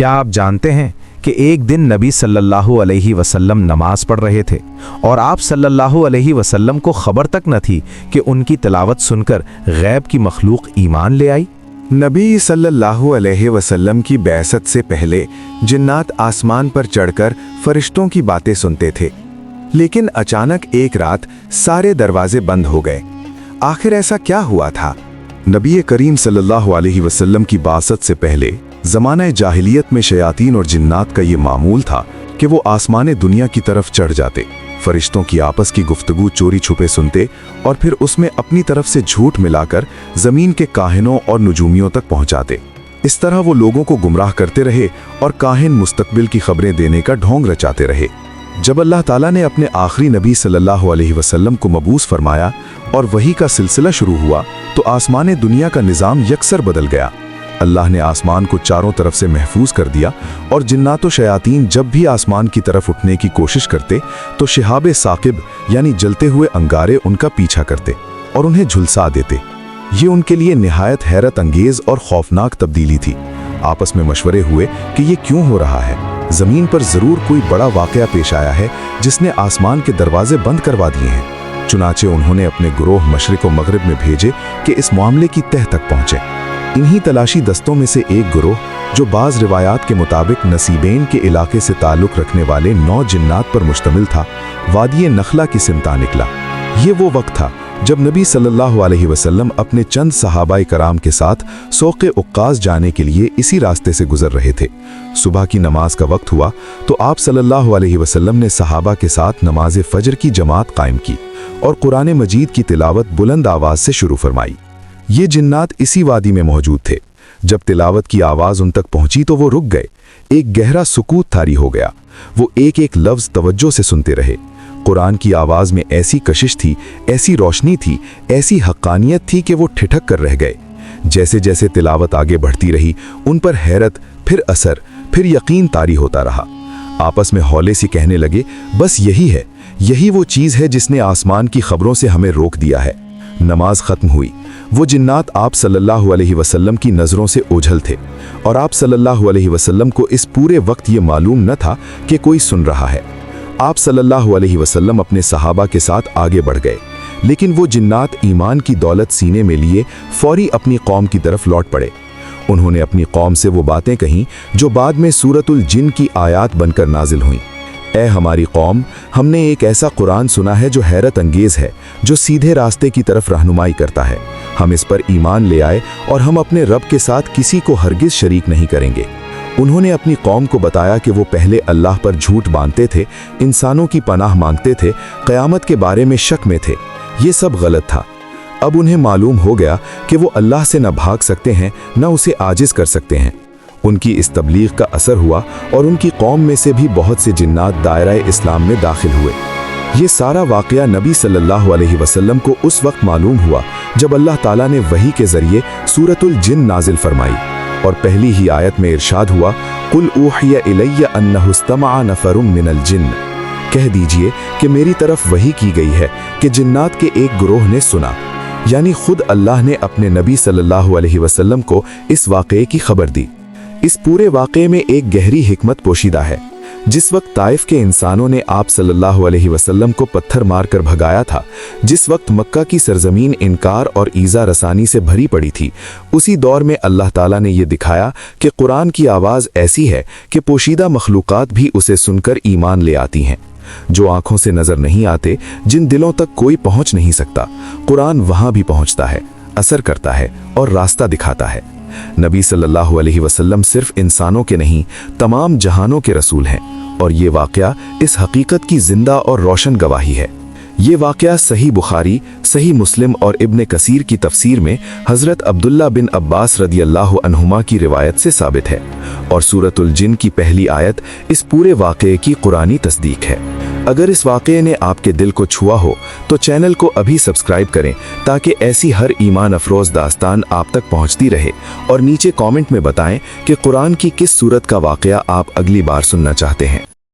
کیا آپ جانتے ہیں کہ ایک دن نبی صلی اللہ علیہ وسلم نماز پڑھ رہے تھے اور آپ صلی اللہ علیہ وسلم کو خبر تک نہ تھی کہ ان کی تلاوت سن کر غیب کی مخلوق ایمان لے آئی؟ نبی صلی اللہ علیہ وسلم کی بعثت سے پہلے جنات آسمان پر چڑھ کر فرشتوں کی باتیں سنتے تھے، لیکن اچانک ایک رات سارے دروازے بند ہو گئے۔ آخر ایسا کیا ہوا تھا؟ نبی کریم صلی اللہ علیہ وسلم کی بعثت سے پہلے زمانہ جاہلیت میں شیاطین اور جنات کا یہ معمول تھا کہ وہ آسمان دنیا کی طرف چڑھ جاتے، فرشتوں کی آپس کی گفتگو چوری چھپے سنتے اور پھر اس میں اپنی طرف سے جھوٹ ملا کر زمین کے کاہنوں اور نجومیوں تک پہنچاتے۔ اس طرح وہ لوگوں کو گمراہ کرتے رہے اور کاہن مستقبل کی خبریں دینے کا ڈھونگ رچاتے رہے۔ جب اللہ تعالیٰ نے اپنے آخری نبی صلی اللہ علیہ وسلم کو مبعوث فرمایا اور وحی کا سلسلہ شروع ہوا تو آسمان دنیا کا نظام یکسر بدل گیا۔ اللہ نے آسمان کو چاروں طرف سے محفوظ کر دیا اور جنات و شیاطین جب بھی آسمان کی طرف اٹھنے کی کوشش کرتے تو شہاب ثاقب یعنی جلتے ہوئے انگارے ان کا پیچھا کرتے اور انہیں جھلسا دیتے۔ یہ ان کے لیے نہایت حیرت انگیز اور خوفناک تبدیلی تھی۔ آپس میں مشورے ہوئے کہ یہ کیوں ہو رہا ہے، زمین پر ضرور کوئی بڑا واقعہ پیش آیا ہے جس نے آسمان کے دروازے بند کروا دیے ہیں۔ چنانچہ انہوں نے اپنے گروہ مشرق و مغرب میں بھیجے کہ اس معاملے کی تہ تک پہنچے۔ انہی تلاشی دستوں میں سے ایک گروہ جو بعض روایات کے مطابق نصیبین کے علاقے سے تعلق رکھنے والے 9 جنات پر مشتمل تھا، وادی نخلا کی سمتاں نکلا۔ یہ وہ وقت تھا جب نبی صلی اللہ علیہ وسلم اپنے چند صحابہ کرام کے ساتھ سوق عکاظ جانے کے لیے اسی راستے سے گزر رہے تھے۔ صبح کی نماز کا وقت ہوا تو آپ صلی اللہ علیہ وسلم نے صحابہ کے ساتھ نماز فجر کی جماعت قائم کی اور قرآن مجید کی تلاوت بلند آواز سے شروع فرمائی۔ یہ جنات اسی وادی میں موجود تھے۔ جب تلاوت کی آواز ان تک پہنچی تو وہ رک گئے۔ ایک گہرا سکوت طاری ہو گیا۔ وہ ایک ایک لفظ توجہ سے سنتے رہے۔ قرآن کی آواز میں ایسی کشش تھی، ایسی روشنی تھی، ایسی حقانیت تھی کہ وہ ٹھٹک کر رہ گئے۔ جیسے جیسے تلاوت آگے بڑھتی رہی، ان پر حیرت، پھر اثر، پھر یقین طاری ہوتا رہا۔ آپس میں ہولے سے کہنے لگے، بس یہی ہے، یہی وہ چیز ہے جس نے آسمان کی خبروں سے ہمیں روک دیا ہے۔ نماز ختم ہوئی۔ وہ جنات آپ صلی اللہ علیہ وسلم کی نظروں سے اوجھل تھے اور آپ صلی اللہ علیہ وسلم کو اس پورے وقت یہ معلوم نہ تھا کہ کوئی سن رہا ہے۔ آپ صلی اللہ علیہ وسلم اپنے صحابہ کے ساتھ آگے بڑھ گئے، لیکن وہ جنات ایمان کی دولت سینے میں لیے فوری اپنی قوم کی طرف لوٹ پڑے۔ انہوں نے اپنی قوم سے وہ باتیں کہیں جو بعد میں سورۃ الجن کی آیات بن کر نازل ہوئیں۔ اے ہماری قوم، ہم نے ایک ایسا قرآن سنا ہے جو حیرت انگیز ہے، جو سیدھے راستے کی طرف رہنمائی کرتا ہے۔ ہم اس پر ایمان لے آئے اور ہم اپنے رب کے ساتھ کسی کو ہرگز شریک نہیں کریں گے۔ انہوں نے اپنی قوم کو بتایا کہ وہ پہلے اللہ پر جھوٹ باندھتے تھے، انسانوں کی پناہ مانگتے تھے، قیامت کے بارے میں شک میں تھے۔ یہ سب غلط تھا۔ اب انہیں معلوم ہو گیا کہ وہ اللہ سے نہ بھاگ سکتے ہیں، نہ اسے عاجز کر سکتے ہیں۔ ان کی اس تبلیغ کا اثر ہوا اور ان کی قوم میں سے بھی بہت سے جنات دائرہ اسلام میں داخل ہوئے۔ یہ سارا واقعہ نبی صلی اللہ علیہ وسلم کو اس وقت معلوم ہوا جب اللہ تعالیٰ نے وحی کے ذریعے سورۃ الجن نازل فرمائی اور پہلی ہی آیت میں ارشاد ہوا، قُلْ أُوحِيَ إِلَيَّ أَنَّهُ اسْتَمَعَ نَفَرٌ مِّنَ الْجِنِّ، کہہ دیجئے کہ میری طرف وحی کی گئی ہے کہ جنات کے ایک گروہ نے سنا، یعنی خود اللہ نے اپنے نبی صلی اللہ علیہ وسلم کو اس واقعے کی خبر دی۔ اس پورے واقعے میں ایک گہری حکمت پوشیدہ ہے۔ جس وقت طائف کے انسانوں نے آپ صلی اللہ علیہ وسلم کو پتھر مار کر بھگایا تھا، جس وقت مکہ کی سرزمین انکار اور ایذا رسانی سے بھری پڑی تھی، اسی دور میں اللہ تعالیٰ نے یہ دکھایا کہ قرآن کی آواز ایسی ہے کہ پوشیدہ مخلوقات بھی اسے سن کر ایمان لے آتی ہیں۔ جو آنکھوں سے نظر نہیں آتے، جن دلوں تک کوئی پہنچ نہیں سکتا، قرآن وہاں بھی پہنچتا ہے، اثر کرتا ہے اور راستہ دکھاتا ہے۔ نبی صلی اللہ علیہ وسلم صرف انسانوں کے نہیں، تمام جہانوں کے رسول ہیں، اور یہ واقعہ اس حقیقت کی زندہ اور روشن گواہی ہے۔ یہ واقعہ صحیح بخاری، صحیح مسلم اور ابن کثیر کی تفسیر میں حضرت عبداللہ بن عباس رضی اللہ عنہما کی روایت سے ثابت ہے، اور سورۃ الجن کی پہلی آیت اس پورے واقعے کی قرآنی تصدیق ہے۔ اگر اس واقعے نے آپ کے دل کو چھوا ہو تو چینل کو ابھی سبسکرائب کریں تاکہ ایسی ہر ایمان افروز داستان آپ تک پہنچتی رہے، اور نیچے کامنٹ میں بتائیں کہ قرآن کی کس سورت کا واقعہ آپ اگلی بار سننا چاہتے ہیں۔